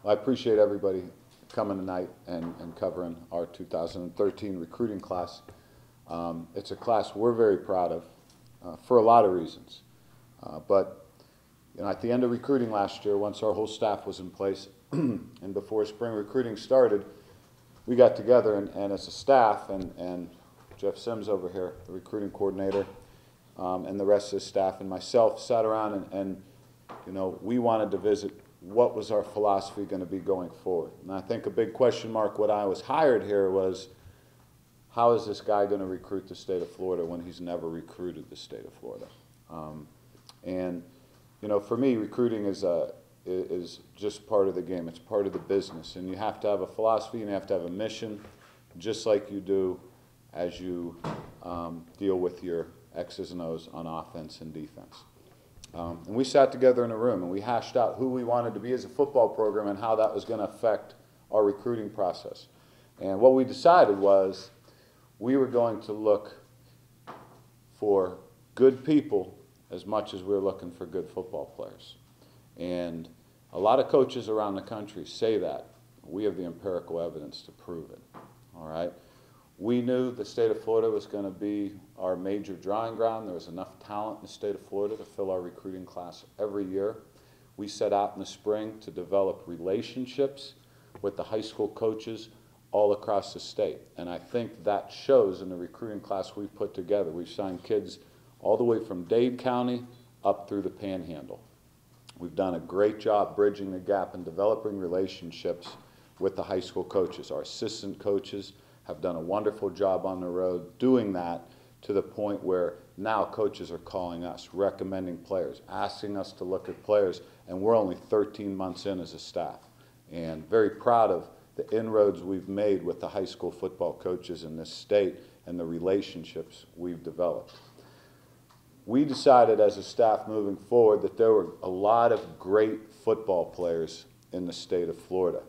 Well, I appreciate everybody coming tonight and covering our 2013 recruiting class. It's a class we're very proud of for a lot of reasons. But at the end of recruiting last year, once our whole staff was in place and before spring recruiting started, we got together and as a staff and Jeff Sims over here, the recruiting coordinator, and the rest of the staff and myself sat around and we wanted to visit what was our philosophy going to be going forward. And I think a big question mark when I was hired here was, how is this guy going to recruit the state of Florida when he's never recruited the state of Florida? For me, recruiting is just part of the game. It's part of the business. And you have to have a philosophy and you have to have a mission, just like you do as you deal with your X's and O's on offense and defense. And we sat together in a room and we hashed out who we wanted to be as a football program and how that was going to affect our recruiting process. And what we decided was we were going to look for good people as much as we were looking for good football players. And a lot of coaches around the country say that. We have the empirical evidence to prove it. All right? We knew the state of Florida was going to be our major drawing ground. There was enough talent in the state of Florida to fill our recruiting class every year. We set out in the spring to develop relationships with the high school coaches all across the state. And I think that shows in the recruiting class we've put together. We've signed kids all the way from Dade County up through the Panhandle. We've done a great job bridging the gap and developing relationships with the high school coaches. Our assistant coaches have done a wonderful job on the road doing that to the point where now coaches are calling us, recommending players, asking us to look at players, and we're only 13 months in as a staff. And very proud of the inroads we've made with the high school football coaches in this state and the relationships we've developed. We decided as a staff moving forward that there were a lot of great football players in the state of Florida.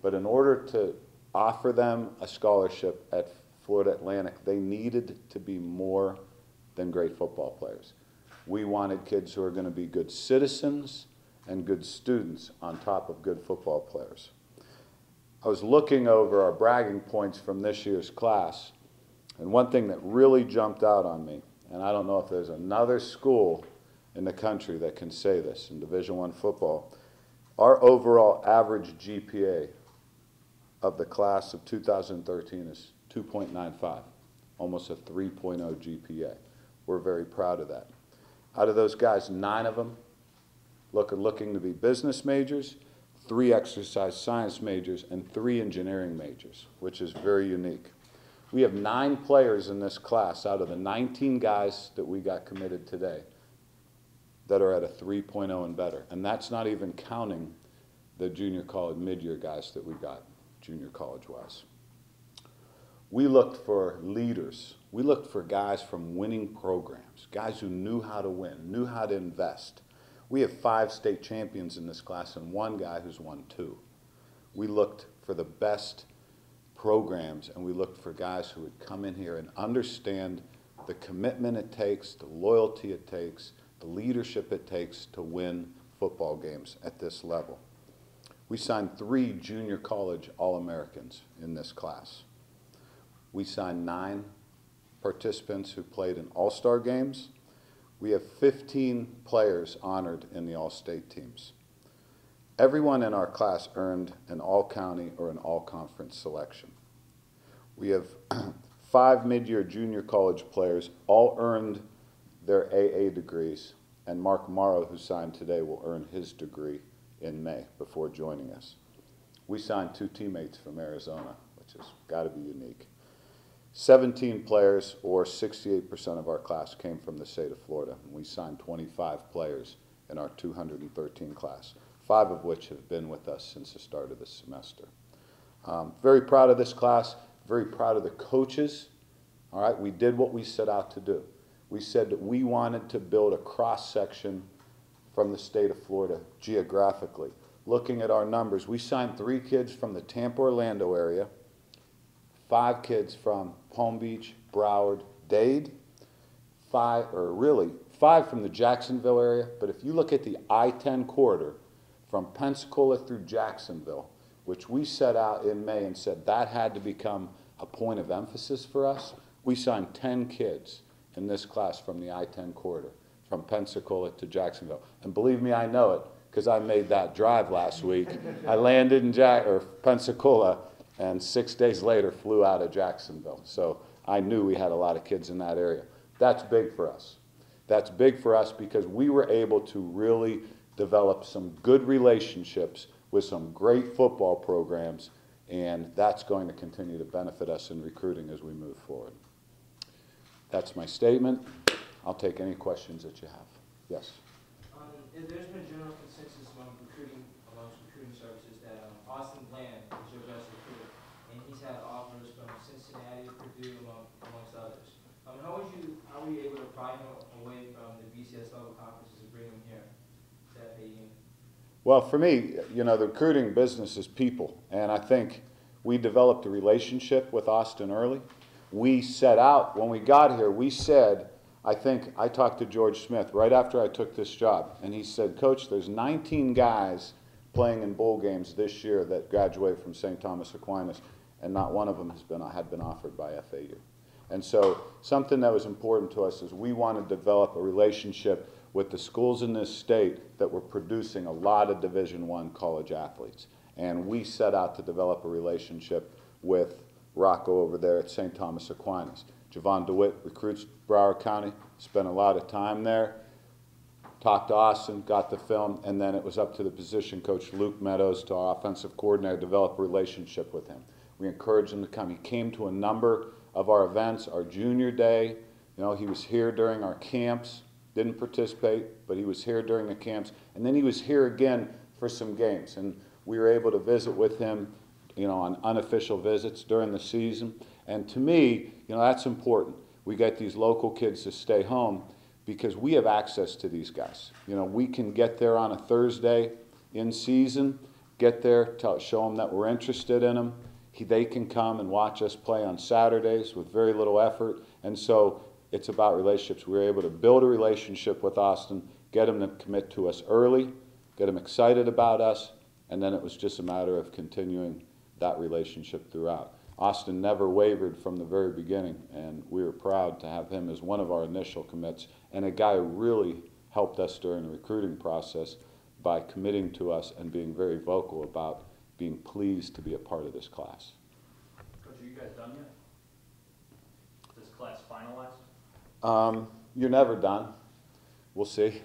But in order to offer them a scholarship at Florida Atlantic, they needed to be more than great football players. We wanted kids who are going to be good citizens and good students on top of good football players. I was looking over our bragging points from this year's class, and one thing that really jumped out on me, and I don't know if there's another school in the country that can say this in Division I football, our overall average GPA of the class of 2013 is 2.95, almost a 3.0 GPA. We're very proud of that. Out of those guys, 9 of them looking to be business majors, 3 exercise science majors, and 3 engineering majors, which is very unique. We have 9 players in this class out of the 19 guys that we got committed today that are at a 3.0 and better. And that's not even counting the junior college mid-year guys that we got junior college-wise. We looked for leaders. We looked for guys from winning programs, guys who knew how to win, knew how to invest. We have 5 state champions in this class and 1 guy who's won 2. We looked for the best programs and we looked for guys who would come in here and understand the commitment it takes, the loyalty it takes, the leadership it takes to win football games at this level. We signed 3 junior college All-Americans in this class. We signed 9 participants who played in all-star games. We have 15 players honored in the all-state teams. Everyone in our class earned an all-county or an all-conference selection. We have 5 mid-year junior college players, all earned their AA degrees, and Mark Morrow, who signed today, will earn his degree in May before joining us. We signed 2 teammates from Arizona, which has got to be unique. 17 players, or 68% of our class, came from the state of Florida. We signed 25 players in our 213 class, 5 of which have been with us since the start of this semester. Very proud of this class, very proud of the coaches. All right, we did what we set out to do. We said that we wanted to build a cross-section from the state of Florida geographically. Looking at our numbers, we signed 3 kids from the Tampa-Orlando area, 5 kids from Palm Beach, Broward, Dade, 5 from the Jacksonville area. But if you look at the I-10 corridor, from Pensacola through Jacksonville, which we set out in May and said that had to become a point of emphasis for us. We signed 10 kids in this class from the I-10 corridor, from Pensacola to Jacksonville. And believe me, I know it, because I made that drive last week. I landed in Pensacola, and 6 days later flew out of Jacksonville. So I knew we had a lot of kids in that area. That's big for us. That's big for us because we were able to really develop some good relationships with some great football programs, and that's going to continue to benefit us in recruiting as we move forward. That's my statement. I'll take any questions that you have. Yes? There's been general consensus amongst recruiting services that Austin Bland is your best recruiter, and he's had offers from Cincinnati, Purdue, amongst others. How were you able to pry him away from the BCS level conferences and bring him here to FAU? Well, for me, you know, the recruiting business is people, and I think we developed a relationship with Austin early. We set out, when we got here, we said, I talked to George Smith right after I took this job, and he said, Coach, there's 19 guys playing in bowl games this year that graduated from St. Thomas Aquinas, and not one of them had been offered by FAU. And so something that was important to us is we want to develop a relationship with the schools in this state that were producing a lot of Division I college athletes. And we set out to develop a relationship with Rocco over there at St. Thomas Aquinas. Javon DeWitt recruits Broward County, spent a lot of time there, talked to Austin, got the film, and then it was up to the position coach, Luke Meadows, to our offensive coordinator, develop a relationship with him. We encouraged him to come. He came to a number of our events, our junior day. You know, he was here during our camps, didn't participate, but he was here during the camps, and then he was here again for some games. And we were able to visit with him, you know, on unofficial visits during the season. And to me, you know, that's important. We get these local kids to stay home because we have access to these guys. You know, we can get there on a Thursday in season, get there, show them that we're interested in them. They can come and watch us play on Saturdays with very little effort. And so it's about relationships. We were able to build a relationship with Austin, get him to commit to us early, get him excited about us, and then it was just a matter of continuing that relationship throughout. Austin never wavered from the very beginning, and we were proud to have him as one of our initial commits, and a guy who really helped us during the recruiting process by committing to us and being very vocal about being pleased to be a part of this class. Coach, are you guys done yet? Is this class finalized? You're never done. We'll see.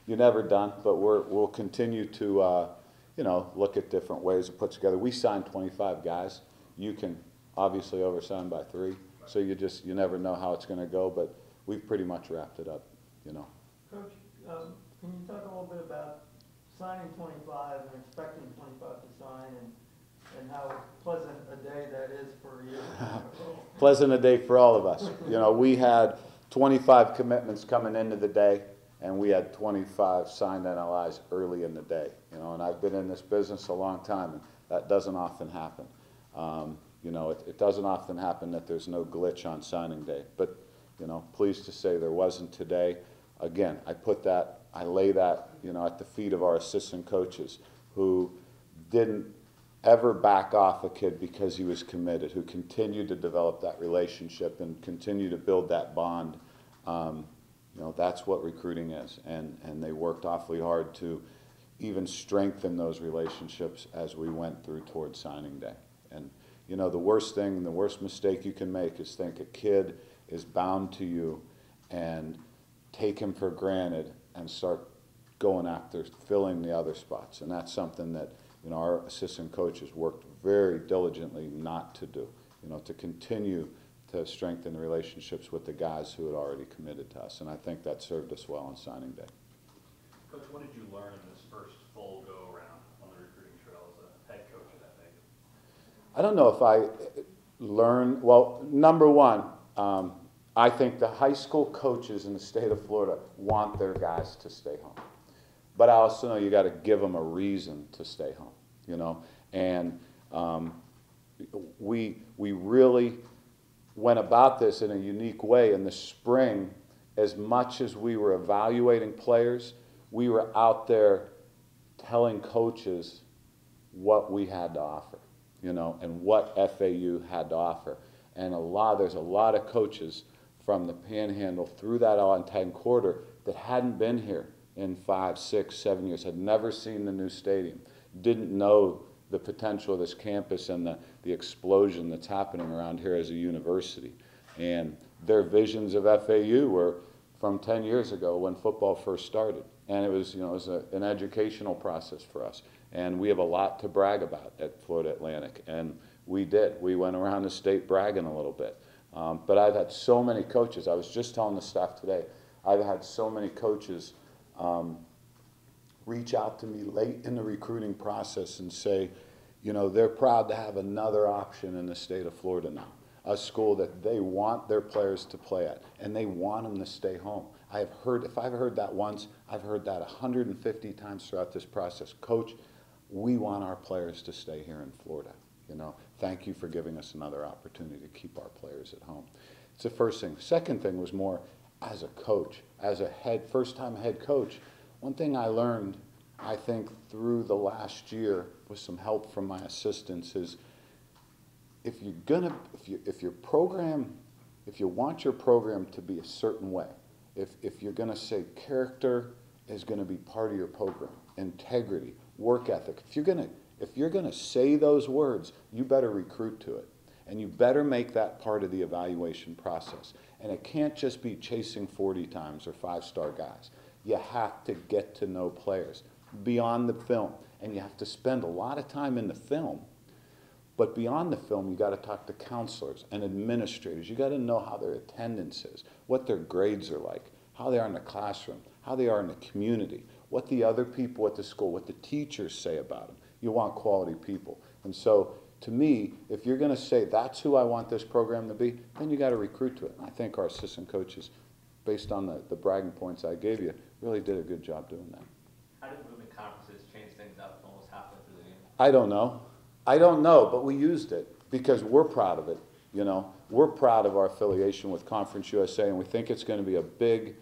You're never done, but we'll continue to you know, look at different ways to put together. We signed 25 guys. You can obviously oversign by 3, so you never know how it's going to go, but we've pretty much wrapped it up, you know. Coach, can you talk a little bit about signing 25 and expecting 25 to sign, and how pleasant a day that is for you? Pleasant a day for all of us. You know, we had 25 commitments coming into the day, and we had 25 signed NLIs early in the day. You know, and I've been in this business a long time, and that doesn't often happen. You know, it doesn't often happen that there's no glitch on signing day. But, you know, pleased to say there wasn't today. Again, I lay that, you know, at the feet of our assistant coaches who didn't ever back off a kid because he was committed, who continued to develop that relationship and continue to build that bond. You know, that's what recruiting is, and they worked awfully hard to even strengthen those relationships as we went through towards signing day. And, you know, the worst thing, the worst mistake you can make is think a kid is bound to you and take him for granted and start going after filling the other spots. And that's something that, you know, our assistant coaches worked very diligently not to do, you know, to continue to strengthen the relationships with the guys who had already committed to us. And I think that served us well on signing day. Coach, what did you learn in this first full go-around on the recruiting trail as a head coach at FAU? I don't know if I learned, well, number one, I think the high school coaches in the state of Florida want their guys to stay home. But I also know you got to give them a reason to stay home, you know. And we really went about this in a unique way in the spring. As much as we were evaluating players, we were out there telling coaches what we had to offer, you know, and what FAU had to offer. And there's a lot of coaches from the Panhandle through that on-10 quarter that hadn't been here in 5, 6, 7 years, had never seen the new stadium, didn't know the potential of this campus and the explosion that's happening around here as a university. And their visions of FAU were from 10 years ago when football first started. And it was, an educational process for us. And we have a lot to brag about at Florida Atlantic. And we did. We went around the state bragging a little bit. But I've had so many coaches. I was just telling the staff today, I've had so many coaches reach out to me late in the recruiting process and say, they're proud to have another option in the state of Florida now, a school that they want their players to play at, and they want them to stay home. If I've heard that once, I've heard that 150 times throughout this process. Coach, we want our players to stay here in Florida. Thank you for giving us another opportunity to keep our players at home. It's the first thing. Second thing was more as a coach, as a first-time head coach. One thing I learned, I think, through the last year with some help from my assistants is if you want your program to be a certain way, if you're gonna say character is gonna be part of your program, integrity, work ethic, if you're gonna say those words, you better recruit to it. And you better make that part of the evaluation process. And it can't just be chasing 40 times or 5-star guys. You have to get to know players beyond the film. And you have to spend a lot of time in the film. But beyond the film, you got to talk to counselors and administrators. You got to know how their attendance is, what their grades are like, how they are in the classroom, how they are in the community, what the other people at the school, what the teachers say about them. You want quality people. And so, to me, if you're going to say that's who I want this program to be, then you got to recruit to it. And I think our assistant coaches, based on the bragging points I gave you, really did a good job doing that. How did moving conferences change things up almost halfway through the game? I don't know, but we used it because we're proud of it. We're proud of our affiliation with Conference USA, and we think it's going to be a big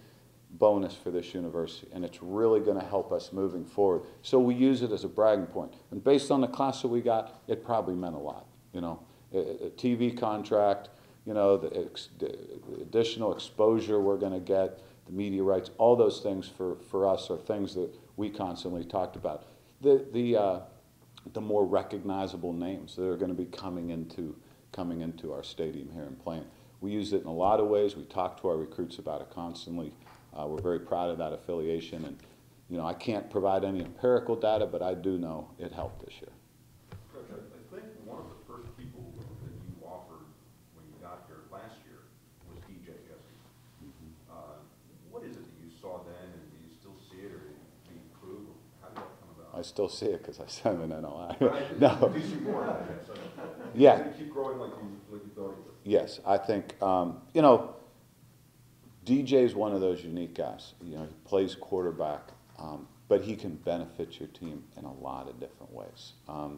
bonus for this university, and it's really going to help us moving forward. So we use it as a bragging point. And based on the class that we got, it probably meant a lot. A TV contract, the additional exposure we're going to get, the media rights, all those things for us are things that we constantly talked about. The more recognizable names that are going to be coming into our stadium here and playing. We use it in a lot of ways. We talk to our recruits about it constantly. We're very proud of that affiliation, and I can't provide any empirical data, but I do know it helped this year. Coach, I think one of the first people that you offered when you got here last year was DJ Jesse. What is it that you saw then, and do you still see it, or did you improve? How did that come about? I still see it because I sent him an NLI. Right. No. Do you see more of that? So, Yeah. Did it keep growing like you thought it would? Yes, I think, DJ's one of those unique guys. He plays quarterback, but he can benefit your team in a lot of different ways. A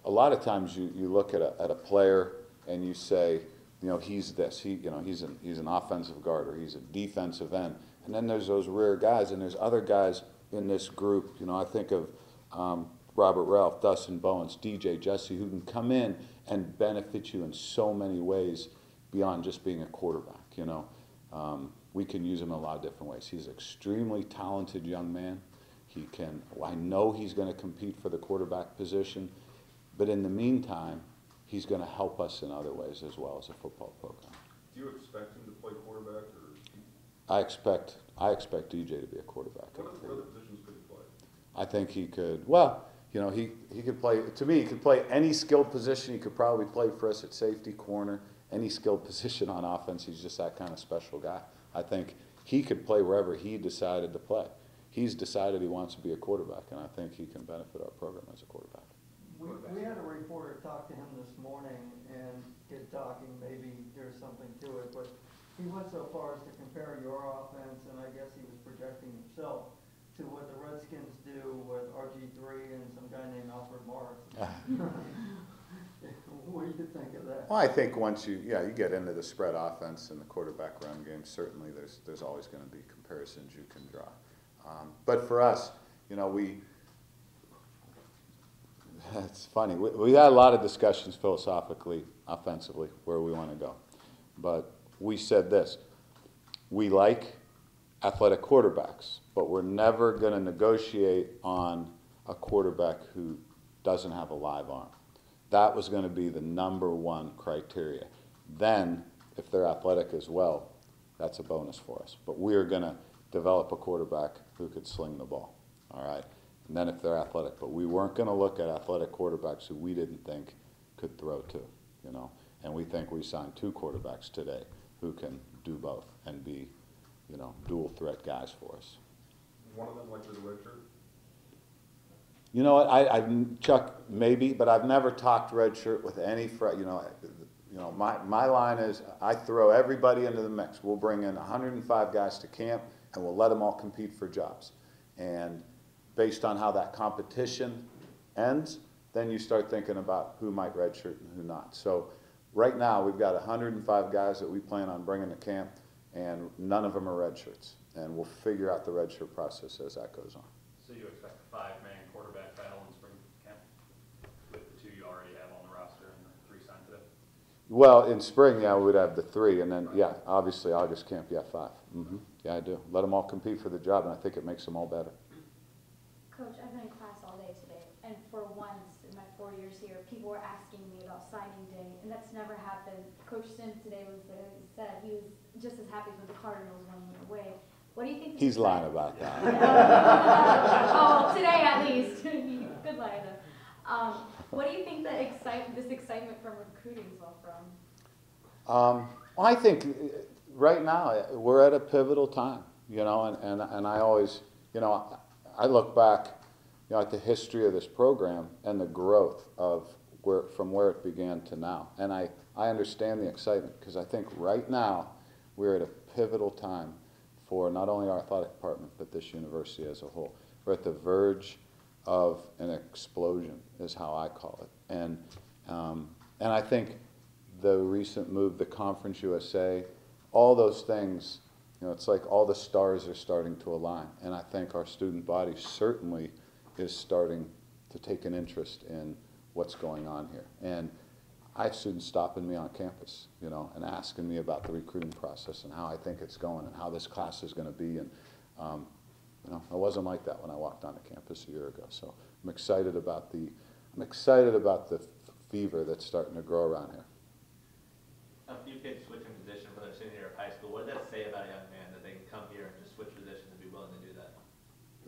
lot of times you look at a player and you say, he's this. He's an offensive guard, or he's a defensive end. And then there's those rare guys, and there's other guys in this group. I think of Robert Ralph, Dustin Bowens, DJ Jesse, who can come in and benefit you in so many ways beyond just being a quarterback. We can use him in a lot of different ways. He's an extremely talented young man. I know he's going to compete for the quarterback position, but in the meantime, he's going to help us in other ways as well as a football program. Do you expect him to play quarterback, or? I expect DJ to be a quarterback. What other positions could he play? I think he could. Well, he could play. To me, he could play any skilled position. He could probably play for us at safety, corner, any skilled position on offense. He's just that kind of special guy. I think he could play wherever he decided to play. He's decided he wants to be a quarterback, and I think he can benefit our program as a quarterback. We had a reporter talk to him this morning and get talking, maybe there's something to it, but he went so far as to compare your offense, and I guess he was projecting himself, to what the Redskins do with RG3 and some guy named Alfred Morris. What do you think of that? Well, I think once you get into the spread offense and the quarterback run game, certainly there's always going to be comparisons you can draw. But for us, you know, it's funny. We had a lot of discussions philosophically, offensively, where we want to go. But we said this: we like athletic quarterbacks, but we're never going to negotiate on a quarterback who doesn't have a live arm. That was going to be the #1 criteria. Then, if they're athletic as well, that's a bonus for us. But we're going to develop a quarterback who could sling the ball, all right? And then if they're athletic. But we weren't going to look at athletic quarterbacks who we didn't think could throw too, you know? And we think we signed 2 quarterbacks today who can do both and be, you know, dual threat guys for us. One of them likely to redshirt? You know what, Chuck, maybe, but I've never talked redshirt with any, you know, my line is I throw everybody into the mix. We'll bring in 105 guys to camp and we'll let them all compete for jobs. And based on how that competition ends, then you start thinking about who might redshirt and who not. So right now we've got 105 guys that we plan on bringing to camp, and none of them are redshirts. And we'll figure out the redshirt process as that goes on. So you expect a 5-man quarterback battle in spring camp with the 2 you already have on the roster and the 3 signed today? Well, in spring, yeah, we'd have the 3, and then, yeah, obviously August camp, yeah, 5. Yeah, I do. Let them all compete for the job, and I think it makes them all better. Coach, I've been in class all day today, and for once in my 4 years here, people were asking me about signing day, and that's never happened. Coach Sim today was there. He said he was just as happy with the Cardinals running away. What do you think? He's lying about that. Oh, today at least. Good lie though. What do you think this excitement from recruiting is all from? Well, I think right now we're at a pivotal time, you know, and I always, you know, I look back, you know, at the history of this program and the growth of from where it began to now. And I understand the excitement because I think right now we're at a pivotal time for not only our athletic department, but this university as a whole. We're at the verge of an explosion, is how I call it. And I think the recent move, the Conference USA, all those things, you know, it's like all the stars are starting to align. And I think our student body certainly is starting to take an interest in what's going on here. And I have students stopping me on campus, you know, and asking me about the recruiting process and how I think it's going and how this class is going to be. And, you know, I wasn't like that when I walked onto campus a year ago. So I'm excited about the fever that's starting to grow around here. A few kids switching position from their senior year of high school. What does that say about a young man that they can come here and just switch positions and be willing to do that?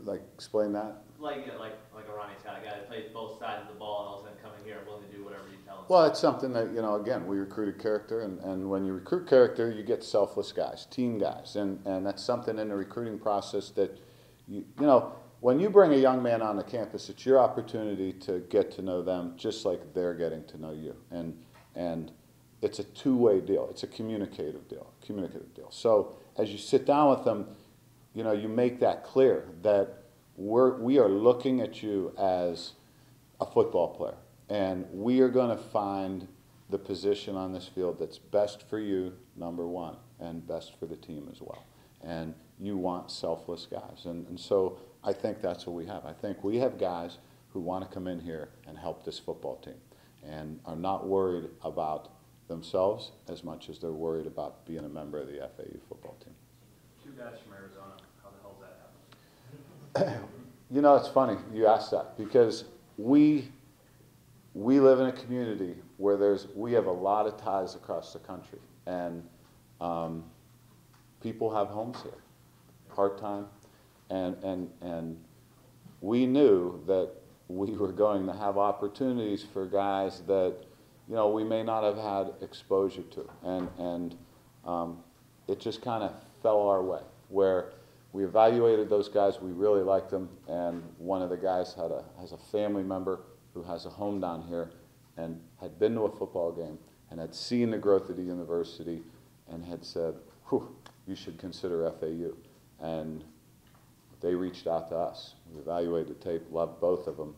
Like, explain that? Like, you know, like a Ronnie Scott, a guy that plays both sides of the ball and all of a sudden coming here and willing to do whatever you tell him. Well, it's something that, you know, again, we recruited character, and when you recruit character, you get selfless guys, team guys, and that's something in the recruiting process that, you know, when you bring a young man on the campus, it's your opportunity to get to know them just like they're getting to know you, and it's a two-way deal. It's a communicative deal. So as you sit down with them, you know, you make that clear that we are looking at you as a football player, and we are going to find the position on this field that's best for you, #1, and best for the team as well. And you want selfless guys, and so I think that's what we have. I think we have guys who want to come in here and help this football team, and are not worried about themselves as much as they're worried about being a member of the FAU football team. 2 guys from Arizona. How the hell's that happen? You know, it's funny you ask that because we live in a community where we have a lot of ties across the country, and people have homes here, part-time, and we knew that we were going to have opportunities for guys that, you know, we may not have had exposure to, and it just kind of fell our way, where we evaluated those guys, we really liked them, and one of the guys has a family member who has a home down here and had been to a football game and had seen the growth of the university and had said, whew, you should consider FAU. And they reached out to us. We evaluated the tape, loved both of them,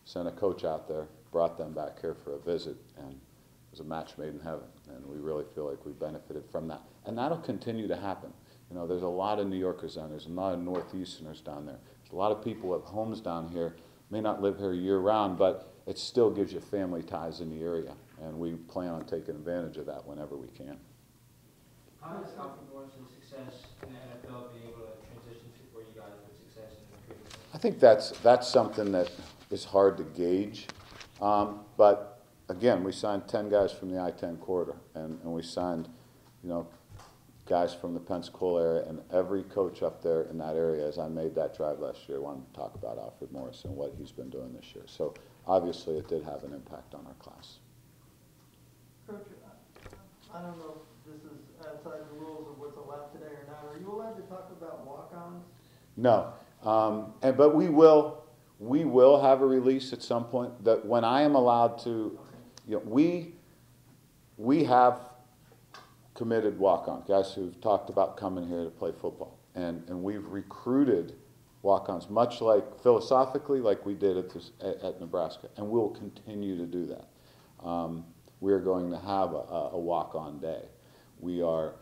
sent a coach out there, brought them back here for a visit, and it was a match made in heaven. And we really feel like we benefited from that. And that'll continue to happen. You know, there's a lot of New Yorkers down there. There's a lot of Northeasterners down there. A lot of people have homes down here, may not live here year-round, but it still gives you family ties in the area, and we plan on taking advantage of that whenever we can. How has Alfredore's success in the NFL been able to transition to for you guys with success in the recruiting? I think that's something that is hard to gauge, but again, we signed 10 guys from the I-10 corridor, and we signed, you know, guys from the Pensacola area, and every coach up there in that area, as I made that drive last year, wanted to talk about Alfred Morris and what he's been doing this year. So obviously it did have an impact on our class. Coach, I don't know if this is outside the rules of what's allowed today or not. Are you allowed to talk about walk-ons? No, but we will have a release at some point. That when I am allowed to, you know, we have committed walk-ons, guys who've talked about coming here to play football, and we've recruited walk-ons, much like philosophically, like we did at Nebraska, and we'll continue to do that. We're going to have a walk-on day. We are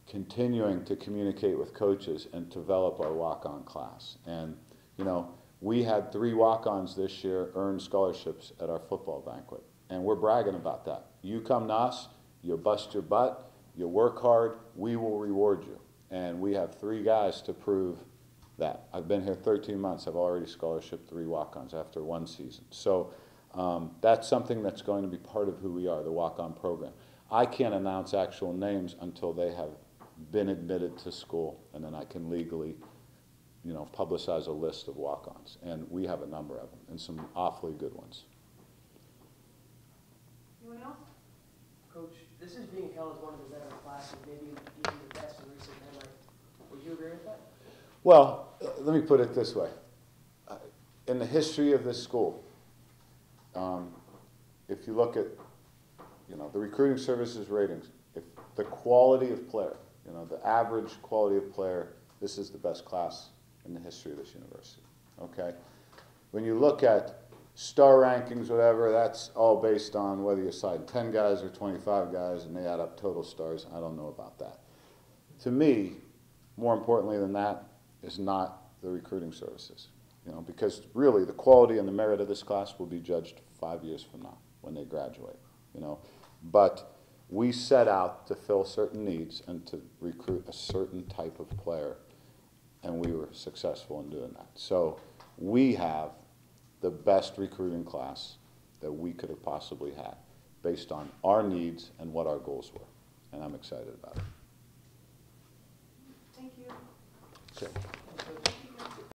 continuing to communicate with coaches and develop our walk-on class. And, you know, we had 3 walk-ons this year earn scholarships at our football banquet, and we're bragging about that. You come to us, you bust your butt, you work hard, we will reward you. And we have 3 guys to prove that. I've been here 13 months, I've already scholarshiped 3 walk-ons after 1 season. So that's something that's going to be part of who we are, the walk-on program. I can't announce actual names until they have been admitted to school, and then I can legally, you know, publicize a list of walk-ons. And we have a number of them, and some awfully good ones. Anyone else? Coach, this is being held as one of the better classes, maybe even the best in recent memory. Would you agree with that? Well, let me put it this way. In the history of this school, if you look at, you know, the recruiting services ratings, if the quality of player, you know, the average quality of player, this is the best class in the history of this university, okay? When you look at star rankings, whatever, that's all based on whether you sign 10 guys or 25 guys and they add up total stars. I don't know about that. To me, more importantly than that is not the recruiting services, you know, because really the quality and the merit of this class will be judged 5 years from now when they graduate, you know. But we set out to fill certain needs and to recruit a certain type of player, and we were successful in doing that. So we have the best recruiting class that we could have possibly had based on our needs and what our goals were, and I'm excited about it. Thank you. Okay.